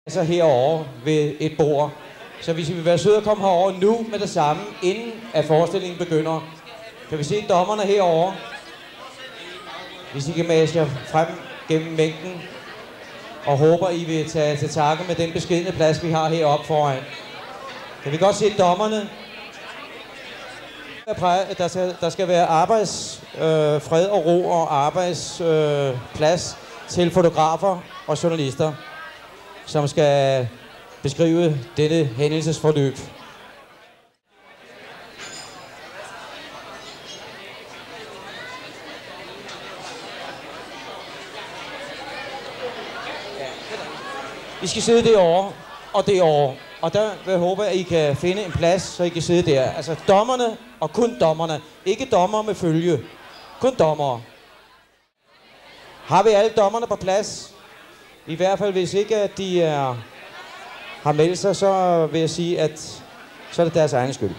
Så herovre ved et bord. Så hvis I vil være søde at komme herover nu med det samme, inden at forestillingen begynder. Kan vi se dommerne herovre? Hvis I kan mase jer frem gennem mængden. Og håber, I vil tage til takke med den beskedne plads, vi har heroppe foran. Kan vi godt se dommerne? Der skal være fred og ro og arbejdsplads til fotografer og journalister, som skal beskrive dette hændelsesforløb. I skal sidde derovre og derovre, og der vil jeg håbe, at I kan finde en plads, så I kan sidde der. Altså dommerne og kun dommerne. Ikke dommer med følge. Kun dommere. Har vi alle dommerne på plads? I hvert fald, hvis ikke at de har meldt sig, så vil jeg sige, at så er det deres egen skyld.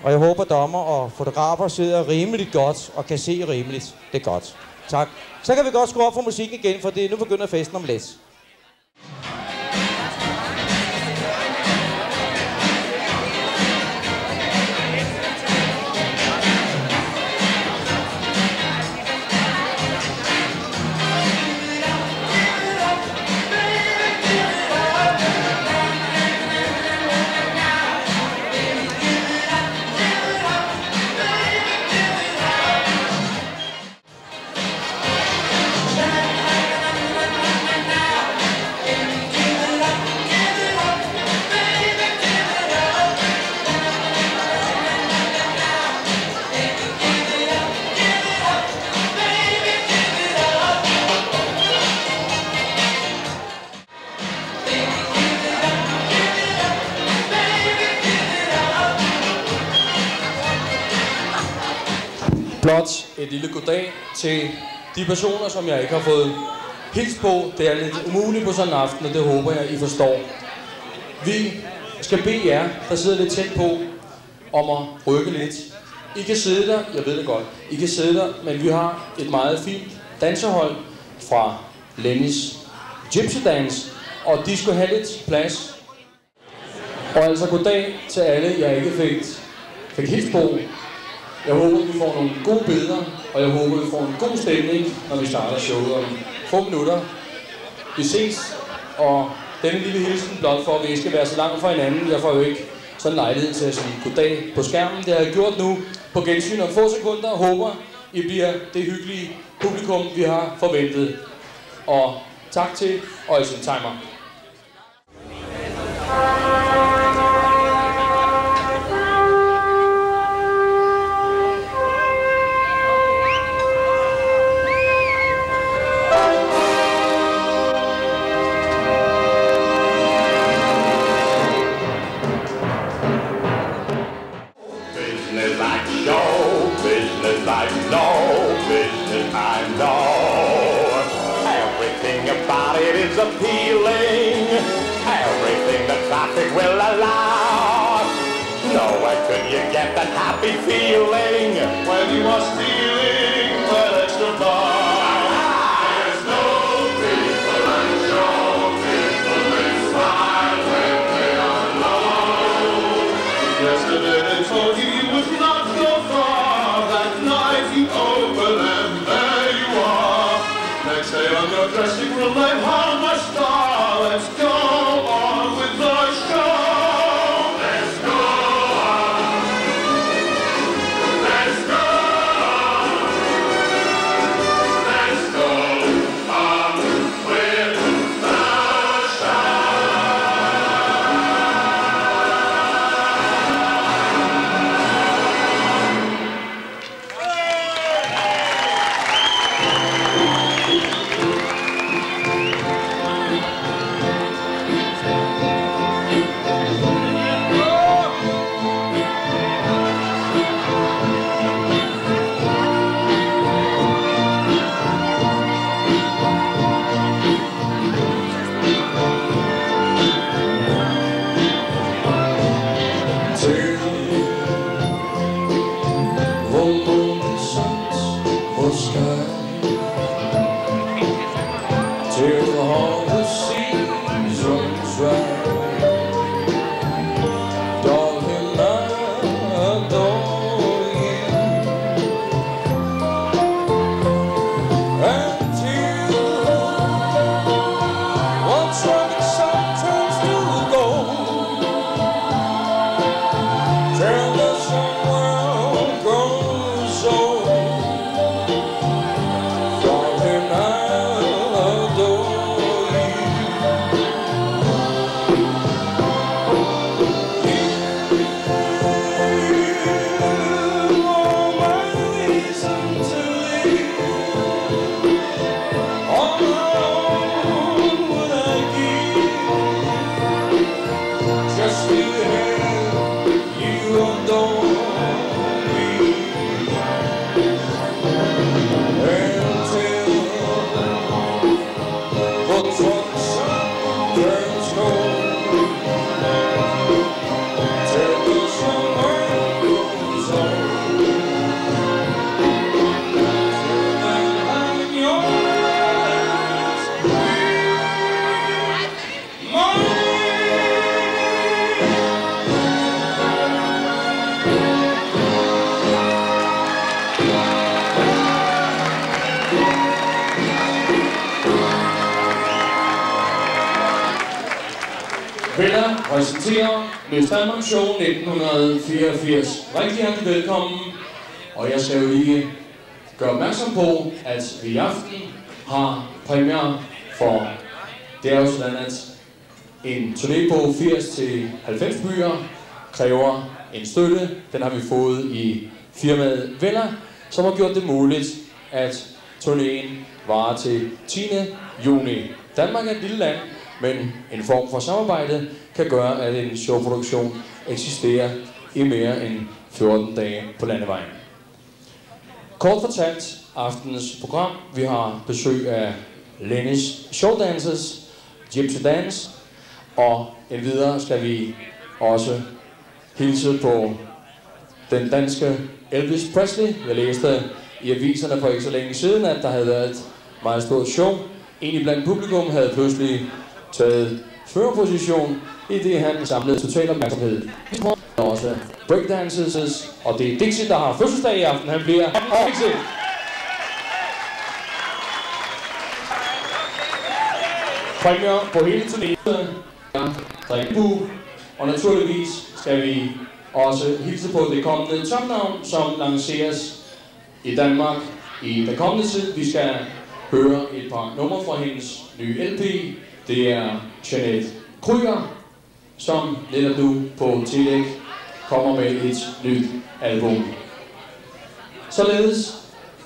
Og jeg håber, dommer og fotografer sidder rimeligt godt og kan se rimeligt. Det er godt. Tak. Så kan vi godt skrue op for musikken igen, for nu begynder festen om lidt. Blot et lille goddag til de personer, som jeg ikke har fået hilst på. Det er lidt umuligt på sådan en aften, og det håber jeg, I forstår. Vi skal bede jer, der sidder lidt tæt på, om at rykke lidt. I kan sidde der, jeg ved det godt, I kan sidde der, men vi har et meget fint dansehold fra Lennys Gypsy Dance, og de skulle have lidt plads. Og altså goddag til alle, jeg ikke fik hilst på. Jeg håber, vi får nogle gode billeder, og jeg håber, vi får en god stemning, når vi starter showet om få minutter. Vi ses, og denne lille hilsen blot for, at vi ikke skal være så langt fra hinanden. Jeg får jo ikke sådan lejlighed til at sige goddag på skærmen. Det har jeg gjort nu på gensyn om få sekunder, og håber, I bliver det hyggelige publikum, vi har forventet. Og tak til Øjsen Timer. Appealing, everything the traffic will allow. Nowhere could you get that happy feeling when you are stealing that extra bar. There's no people and show, people will smile when they are low. Yesterday they told you you would not go far. That night you open and there you are. Next day on your dressing room they've hung a star. Let's go on with the show. Let's go on. Let's go on. Let's go on with the show. girls go. Tradition world goes on. And your eyes will mine. Venner præsenterer Miss Danmark Show 1984. Rigtig hjertelig velkommen. Og jeg skal jo lige gøre opmærksom på, at vi i aften har premiere for... Det er jo sådan, at en turné på 80-90 byer kræver en støtte. Den har vi fået i firmaet Venner, som har gjort det muligt, at turnéen varer til 10. juni. Danmark er et lille land, men en form for samarbejde kan gøre, at en showproduktion eksisterer i mere end 14 dage på landevejen. Kort fortalt, aftens program. Vi har besøg af Lenny's Showdancers, Gypsy Dance, og endvidere skal vi også hilse på den danske Elvis Presley. Jeg læste i aviserne for ikke så længe siden, at der havde været et meget stort show. En blandt publikum havde pludselig taget førerposition, i det han samlede total opmærksomhed. Også breakdances, og det er Dixie, der har fødselsdag i aften. Han bliver Dixie. Premiere på hele turnéen, drinkbu, og naturligvis skal vi også hilse på det kommende topnavn, som lanceres i Danmark i den kommende tid. Vi skal høre et par numre fra hendes nye LP. Det er Jeanette Krüger, som netop nu på tillæg kommer med et nyt album. Således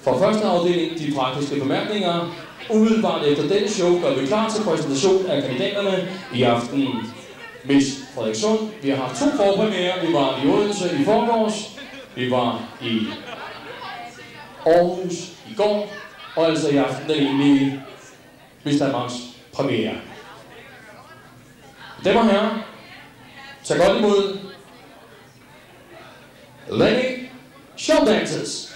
for første afdeling de praktiske bemærkninger. Umiddelbart efter denne show gør vi klar til præsentation af kandidaterne i aften. Miss Frederikssund. Vi har haft 2 forpremierer. Vi var i Odense i forgårs. Vi var i Aarhus i går. Og altså i aften den egentlige Miss Danmarks premiere. Damer og herrer, tag godt imod Lenny Showdancers.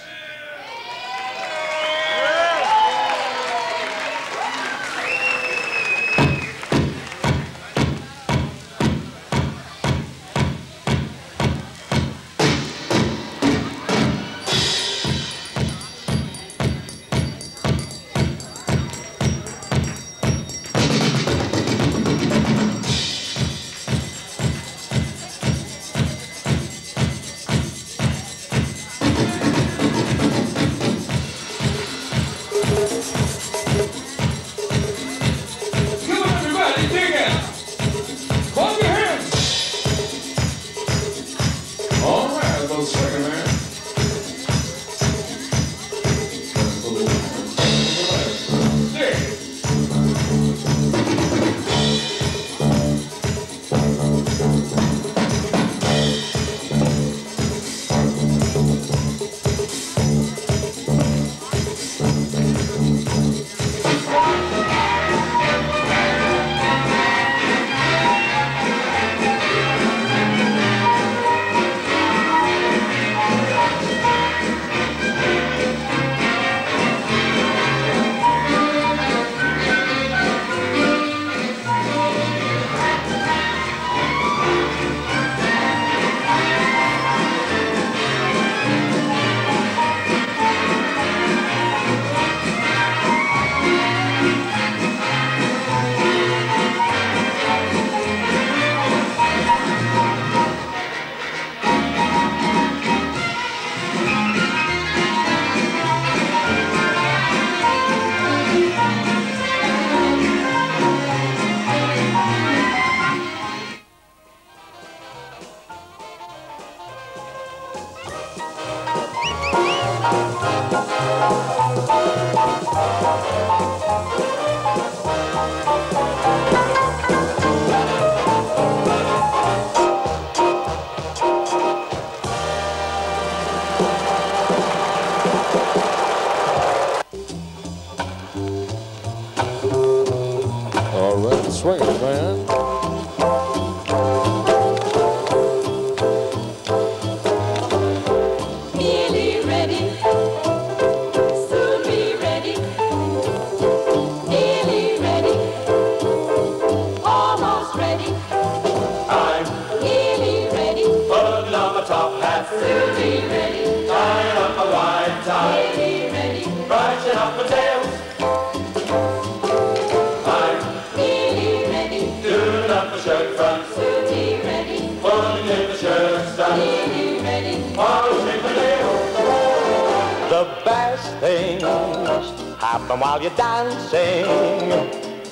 Happen while you're dancing.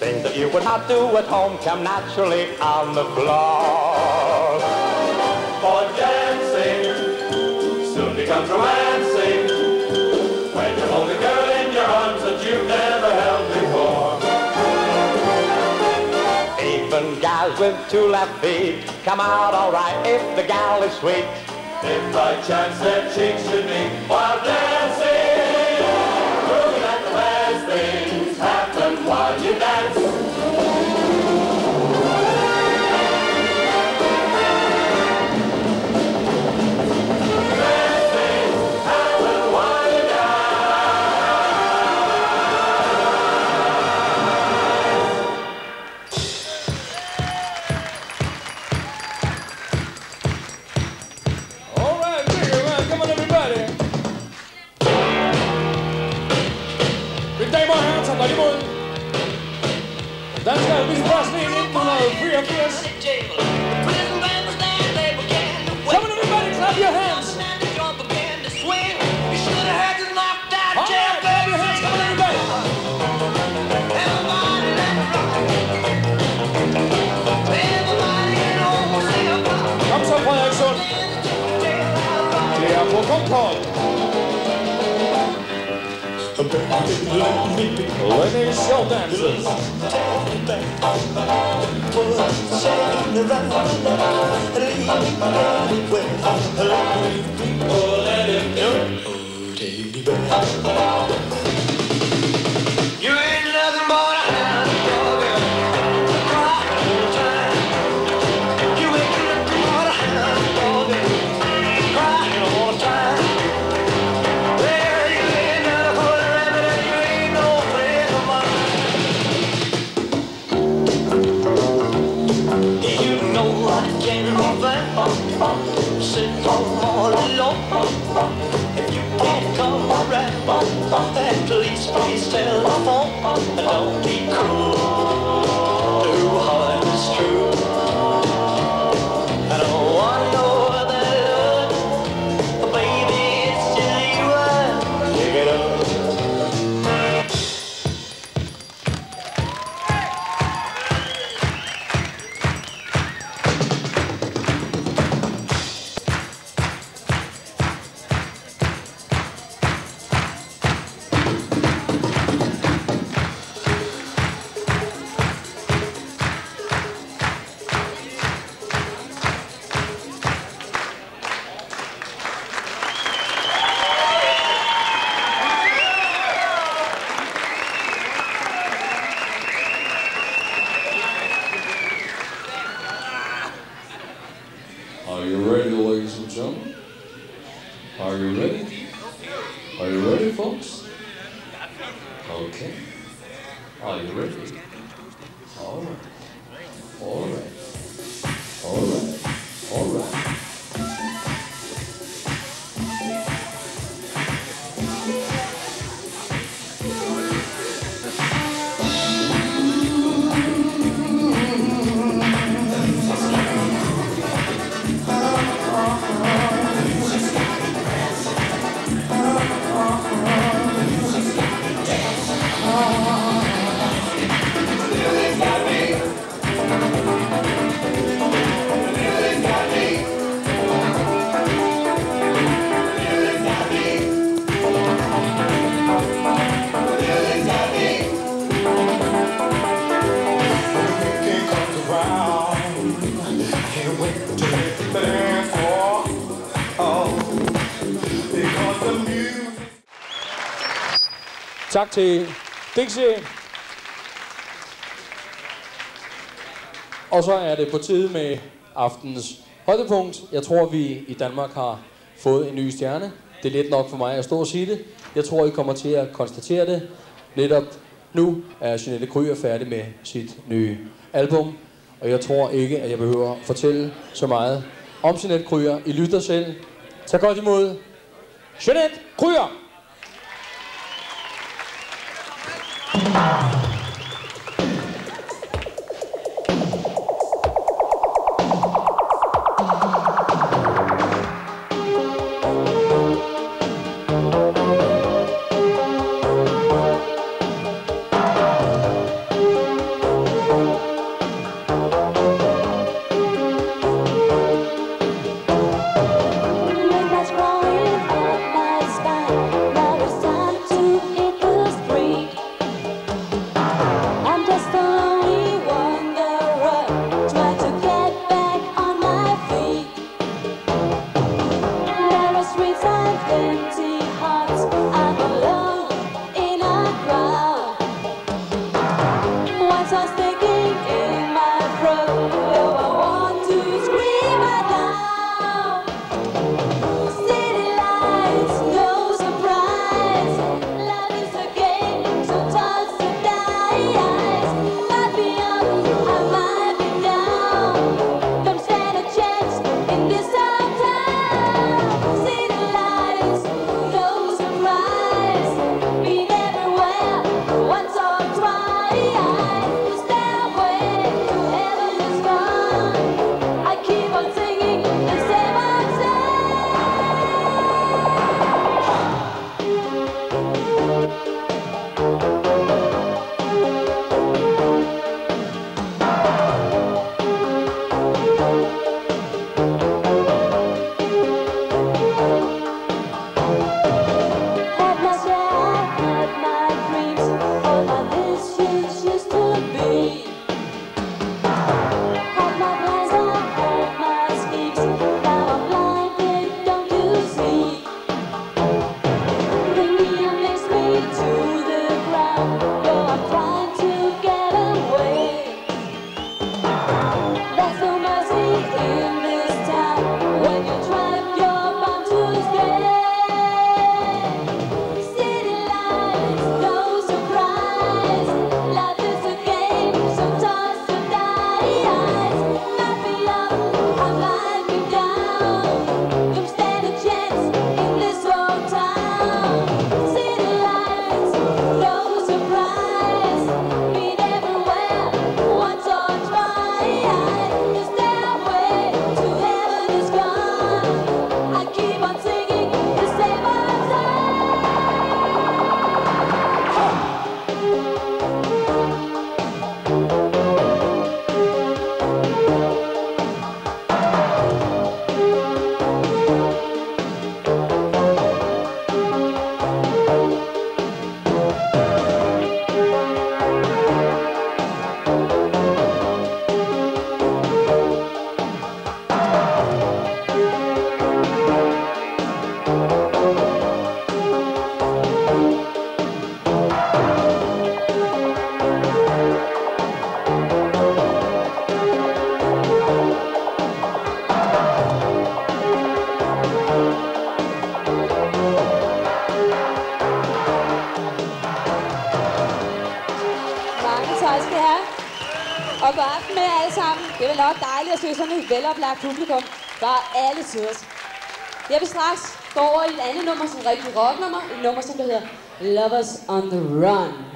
Things that you would not do at home come naturally on the floor. For dancing soon becomes romancing when you hold a girl in your arms that you've never held before. Even gals with two left feet come out alright if the gal is sweet. If by chance their cheeks should meet while dancing, things happen while you dance. Best things happen while you dance. All right, big man, come on everybody. Mine damer og herrer, tager godt imod dansker Elvis Presley i 1984. Come on everybody, clap your hands. All right, clap your hands, come on everybody. Kom så Frederikssund. Det er på Concord. Lenny Show Dancers. You ain't nothing but a hound dog, crying all the time. You ain't nothing but a hound dog, crying all the time. Well, you ain't nothing but a rabbit and you ain't no friend of mine. You know I can't move that, sit home all alone. If you can't come around, at least please tell the phone. And don't be cruel to heart is true. I don't wanna know that love, baby, it's just you and pick it up. Are you ready, ladies and gentlemen? Are you ready? Are you ready, folks? Okay. Are you ready? All right. All right. All right. All right. Tak til Dixie. Og så er det på tide med aftenens højdepunkt. Jeg tror, vi i Danmark har fået en ny stjerne. Det er let nok for mig at stå og sige det. Jeg tror, I kommer til at konstatere det. Netop nu er Jeanette Kryer færdig med sit nye album. Og jeg tror ikke, at jeg behøver at fortælle så meget om Jeanette Kryer. I lytter selv. Tag godt imod Jeanette Kryer! Og god aften med jer alle sammen. Det er nok dejligt at se sådan et veloplagt publikum. Bare alle tiders. Jeg vil straks gå over i et andet nummer, som er rigtig rocknummer. Et nummer, som der hedder Lovers on the Run.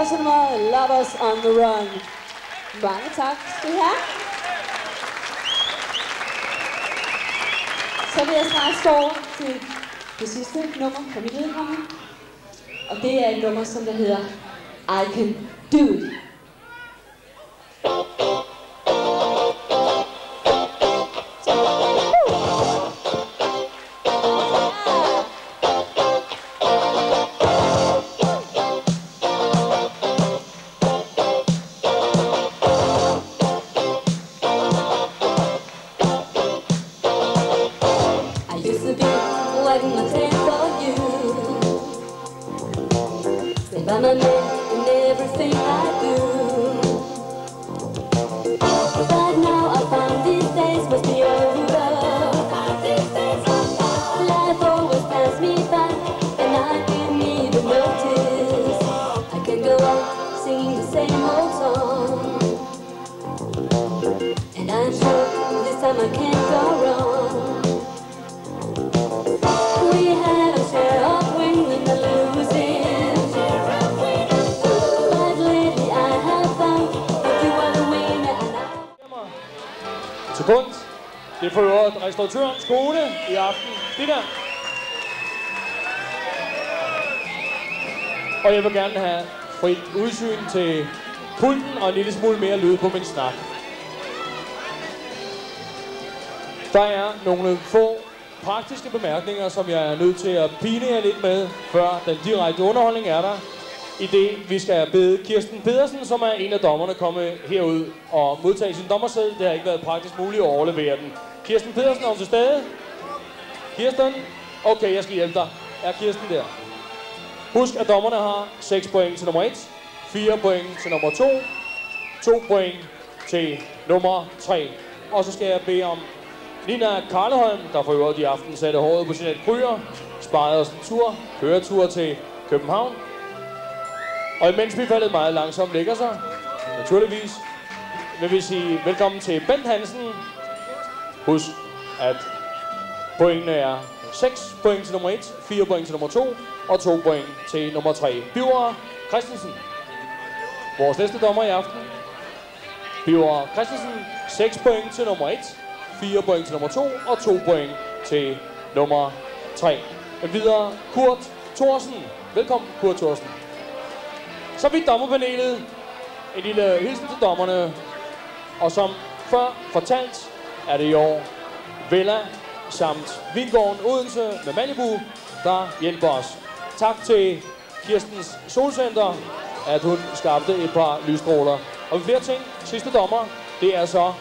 var så nummeret Lovers on the Run. Mange tak skal I have. Så vil jeg straks gå over til det sidste nummer fra mit vedkommende. Og det er et nummer, som der hedder I Can Do It. I'm a man in everything I do. But now I found these days must be over. Life always passed me by, and I didn't even notice. I can go on singing the same old song, and I'm sure this time I can't go wrong. We had a share of winning and losing. Sekund. Det er for øvrigt restauratørens kone i aften. Det der. Og jeg vil gerne have frit udsyn til pulten og en lille smule mere lyd på min snak. Der er nogle få praktiske bemærkninger, som jeg er nødt til at pine jer lidt med, før den direkte underholdning er der. I det, vi skal bede Kirsten Pedersen, som er en af dommerne, komme herud og modtage sin dommersæde. Det har ikke været praktisk muligt at overlevere den. Kirsten Pedersen, er hun til stede? Kirsten? Okay, jeg skal hjælpe dig. Er Kirsten der? Husk, at dommerne har 6 point til nummer 1, 4 point til nummer 2, 2 point til nummer 3. Og så skal jeg bede om Nina Karleholm, der for øvrigt i aften satte håret på Jeanette Kryer, sparede os en køretur til København. Og imens bifaldet meget langsomt lægger sig, naturligvis, vil vi sige velkommen til Bent Hansen. Husk, at pointene er 6 point til nummer 1, 4 point til nummer 2 og 2 point til nummer 3. Birger Christensen, vores næste dommer i aften. Birger Christensen, 6 point til nummer 1, 4 point til nummer 2 og 2 point til nummer 3. Men videre, Kurt Thorsen. Velkommen, Kurt Thorsen. Så vidt dommerpanelet, en lille hilsen til dommerne, og som før fortalt, er det i år Vella samt Vingården Odense med Malibu, der hjælper os. Tak til Kirstens Solcenter, at hun skabte et par lysstråler. Og med flere ting, sidste dommer, det er så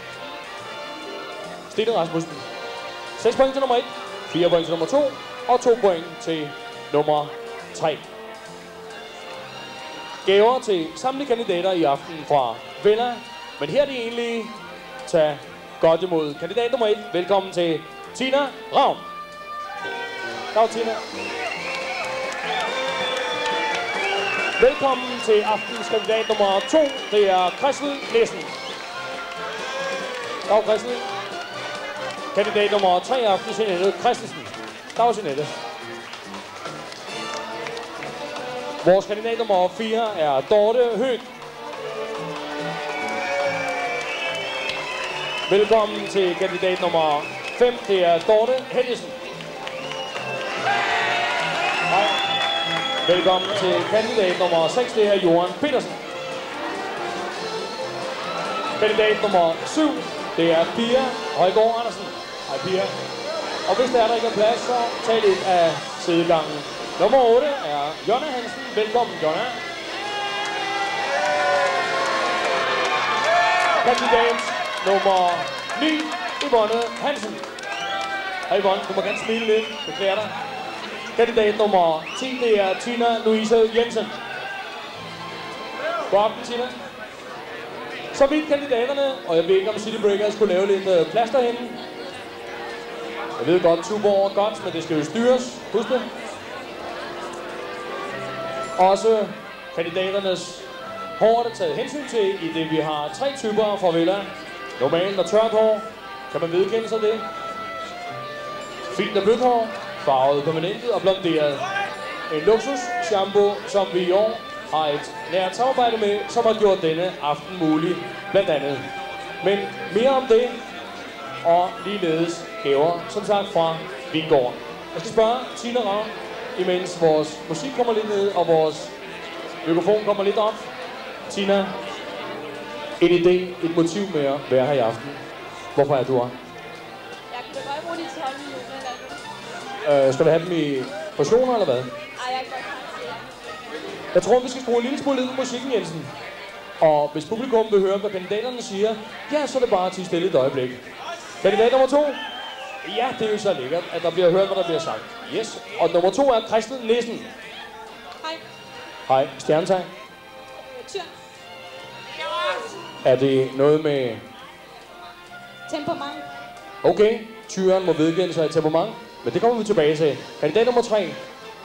Stine Rasmussen. 6 point til nummer 1, 4 point til nummer 2 og 2 point til nummer 3. Gaver til samtlige kandidater i aften fra Vella. Men her er det egentlig tage godt imod kandidat nummer 1. Velkommen til Tina Ravn. Dag Tina. Velkommen til aftens kandidat nummer 2. Det er Christel Nielsen. Dag Christel. Kandidat nummer 3 i aften, Jeanette Christensen. Dag Jeanette. Vores kandidat nummer 4 er Dorte Høgh. Velkommen til kandidat nummer 5, det er Dorte Helgesen. Hej. Velkommen til kandidat nummer 6, det er Johan Petersen. Kandidat nummer 7, det er Pia Højgaard Andersen. Hej Pia. Og hvis der ikke er plads, så tag lidt af sidegangen. Nummer 8 er Jonna Hansen. Velkommen, Jonna. Kandidat nummer 9, Yvonne Hansen. Hej Yvonne, du må gerne smile lidt. Beklager dig. Kandidat nummer 10, det er Tina Louise Jensen. God aften, Tina. Så vidt kandidaterne, og jeg ved ikke, om City Breakers skulle lave lidt plaster henne. Jeg ved godt, Tuborg er godt, men det skal jo styres. Husk det. Også kandidaternes hår er taget hensyn til, i det vi har 3 typer fra Vella. Normalt og tørt hår. Kan man vedkende sig det? Fint og blødt hår. Farvet permanentet og blonderet. En luksus shampoo, som vi i år har et nært samarbejde med, som har gjort denne aften mulig, blandt andet. Men mere om det, og ligeledes gaver, som sagt, fra Vingård. Jeg skal spørge Tina Ravn, imens vores musik kommer lidt ned, og vores mikrofon kommer lidt op. Tina, en idé, et motiv med at være her i aften. Hvorfor er du her? Jeg kan godt bruge de 12 minutter eller Skal vi have dem i portioner, eller hvad? Ej, jeg kan godt have det. Jeg tror, vi skal skrue en lille smule ned på musikken, Jensen. Og hvis publikum vil høre, hvad kandidaterne siger, ja, så er det bare at tie stille et øjeblik. Kandidat nummer 2. Ja, det er jo så lækkert, at der bliver hørt, hvad der bliver sagt. Yes. Og nummer 2 er Christel Nissen. Hej. Hej. Stjernetegn. Tyr. Er det noget med... Temperament. Okay, tyren må vedkende sig et temperament, men det kommer vi tilbage til. Kandidat nummer 3.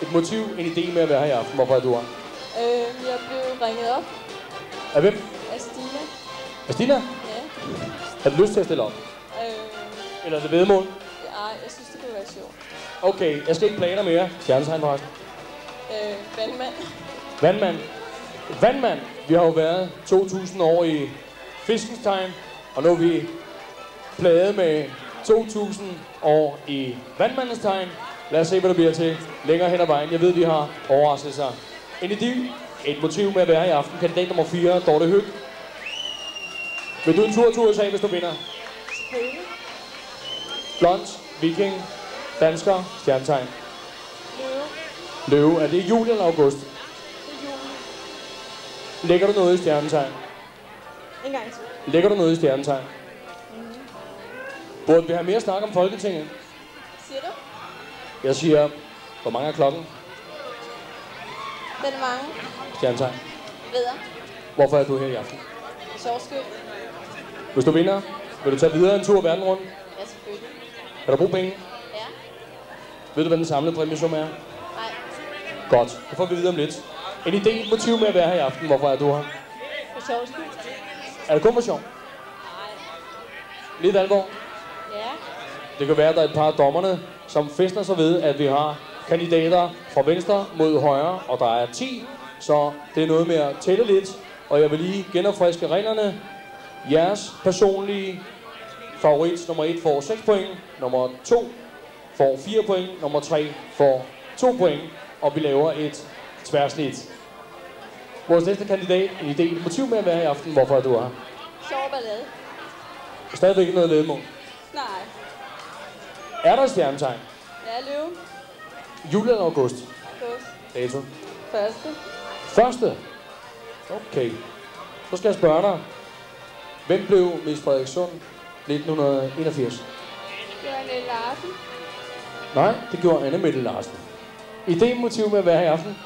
Et motiv, en idé med at være her i aften. Hvorfor er du her? Jeg blev ringet op Af hvem? af Stine. Af Stina? Ja. Har du lyst til at stille op? Eller er det vedmål? Ja, jeg synes, det kunne være sjovt. Okay, jeg skal ikke plage dig mere. Stjernetegn forresten. Vandmand. Vandmand. Vandmand. Vi har jo været 2000 år i fiskens tegn, og nu er vi plaget med 2000 år i vandmandens tegn. Lad os se, hvad det bliver til længere hen ad vejen. Jeg ved, vi har overraskelser. En idé, et motiv med at være her i aften. Kandidat nummer 4, Dorte Høg. Vil du en tur til USA, hvis du vinder? Selvfølgelig. Blond, viking, dansker, stjernetegn. Løve. Løve. Er det juli eller august? Det er juli. Lægger du noget i stjernetegn? En gang til. Lægger du noget i stjernetegn? Burde vi have mere snak om Folketinget? Siger du? Jeg siger, hvor mange er klokken? Den er mange. Stjernetegn. Videre. Hvorfor er du her i aften? Sjov skyld. Hvis du vinder, vil du tage videre en tur verden rundt? Ja, selvfølgelig. Kan du bruge penge? Ja. Ved du, hvad den samlede præmiesum er? Nej. Godt. Det får vi videre om lidt. En idé, et motiv med at være her i aften. Hvorfor er du her? For sjov skyld. Er det kun for sjov? Nej. Lidt alvor? Ja. Det kan være, at der er et par af dommerne, som fester sig ved, at vi har kandidater fra venstre mod højre, og der er 10. Så det er noget med at tælle lidt. Og jeg vil lige genopfriske reglerne. Jeres personlige favorit nummer 1 får 6 point, nummer 2 får 4 point, nummer 3 får 2 point, og vi laver et tværsnit. Vores næste kandidat, en idé, et motiv med at være her i aften. Hvorfor er du her? Sjov ballade. Stadigvæk ikke noget ledmål. Nej. Er der et stjernetegn? Ja, løve. Juli eller august? August. Dato. Første. Første? Okay. Så skal jeg spørge dig. Hvem blev Miss Frederikssund 1981? Det var Annette Larsen. Nej, det gjorde Anne Mette Larsen. Idé, motiv med at være her i aften?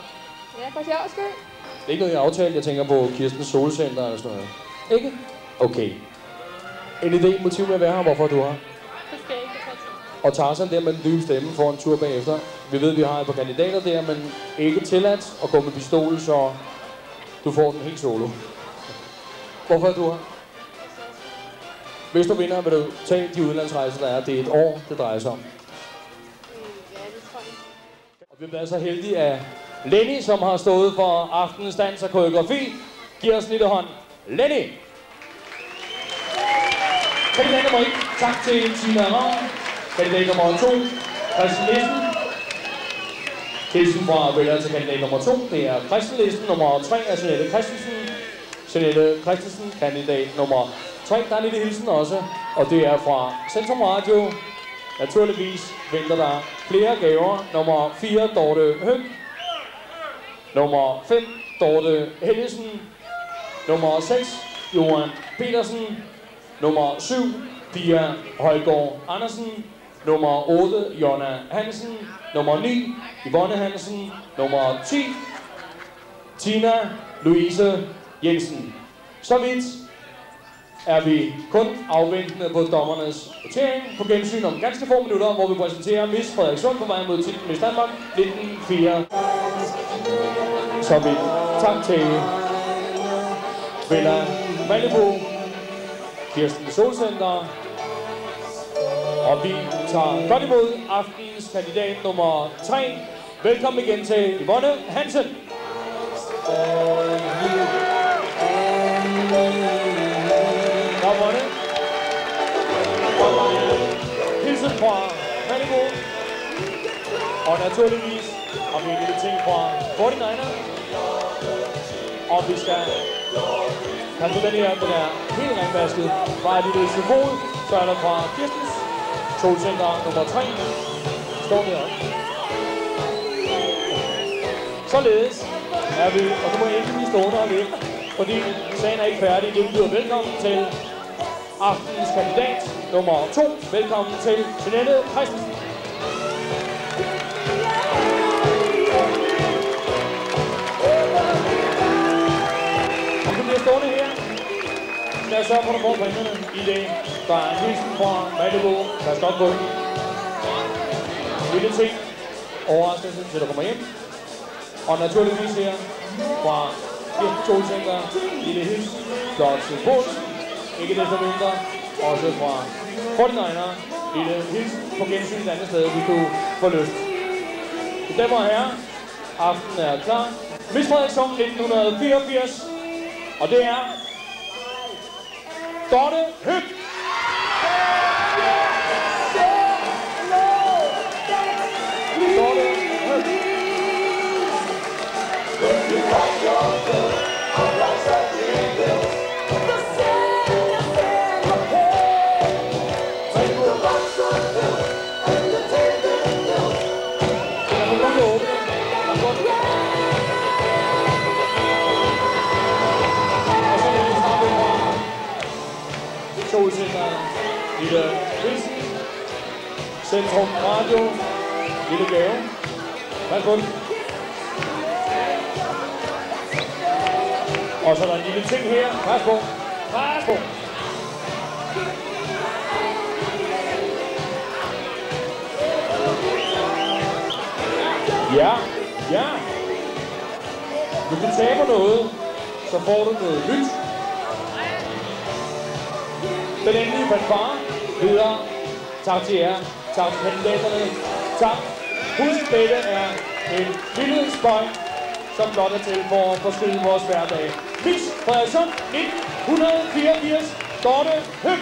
Ja, for sjov skyld. Det er ikke noget, jeg aftalt. Jeg tænker på Kirsten Solcenter eller sådan noget. Ikke? Okay. En idé, motiv med at være her. Hvorfor er du her? Det skal jeg ikke have. Og Tarzan der med den dybe stemme får en tur bagefter. Vi ved, vi har et par kandidater der, men ikke tilladt at gå med pistol, så du får den helt solo. Hvorfor er du her? Hvis du vinder, vil du tage de udenlandsrejser, der er. Det er et år, det drejer sig om. Ja, det tror jeg. Og vi er så heldige, at Lenny, som har stået for aftenens dans og koreografi, giver os en lille hånd. Lenny! Kandidat nummer 1, tak til Tina Ravn. Kandidat nummer 2, Christian Nissen. Hilsen fra vælger til kandidat nummer 2, det er Christian Nissen. Nummer 3 er Jeanette Christensen. Jeanette Christensen, kandidat nummer 3. Der er en lille hilsen også, og det er fra Centrum Radio. Naturligvis venter der flere gaver. Nummer 4, Dorte Høg. Nummer 5, Dorte Helgesen. Nummer 6, Johan Petersen. Nummer 7, Pia Højgaard Andersen. Nummer 8, Jonna Hansen. Nummer 9, Yvonne Hansen. Nummer 10, Tina Louise Jensen. Så vidt er vi kun afventende på dommernes votering på gensyn om ganske få minutter, hvor vi præsenterer Miss Frederikssund på vej mod titlen Miss Danmark 1904. Så vidt tak til Bella Malibu, Kirsten Solcenter, og vi tager godt imod aftenens kandidat nummer 3. Velkommen igen til Yvonne Hansen. naturligvis har vi en lille ting fra 49'erne. Og vi skal passe på den her, den er helt renvasket. Bare et lille symbol, så er der fra Kirstens solcenter nummer 3. Står deroppe. Således er vi, og du må ikke blive stående og lidt, fordi sagen er ikke færdig. Det betyder velkommen til aftenens kandidat nummer 2. Velkommen til Jeanette Christensen. Du bliver stående her. Skal jeg sørge for, at du får præmierne i det. Der er en hilsen fra Malibu. Pas godt på den. En lille ting. Overraskelse til du kommer hjem. Og naturligvis her fra Kirsten Solcenter. Lille hilsen. Flot symbol. Ikke desto mindre. Også fra 49'ere. Lille hilsen på gensyn et andet sted, hvis du får lyst. Så damer og herrer, aftenen er klar. Miss Frederikssund 1984. Og det er Dorte Høeg. Dorte Høeg. Solcenter, lille hilsen, Centrum Radio, lille gave. Værsgo. Og så er der en lille ting her. Værsgo. Værsgo. Ja, ja. Hvis du taber noget, så får du noget nyt. Den endelige fanfare videre. Tak til jer. Tak til kandidaterne. Tak. Husk, dette er en lille spøj, som blot er til for at forskyde vores hverdag. Miss Frederikssund 1984. Dorte Høeg.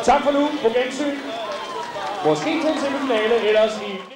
Tak for nu. På gensyn. Måske til en semifinale, ellers i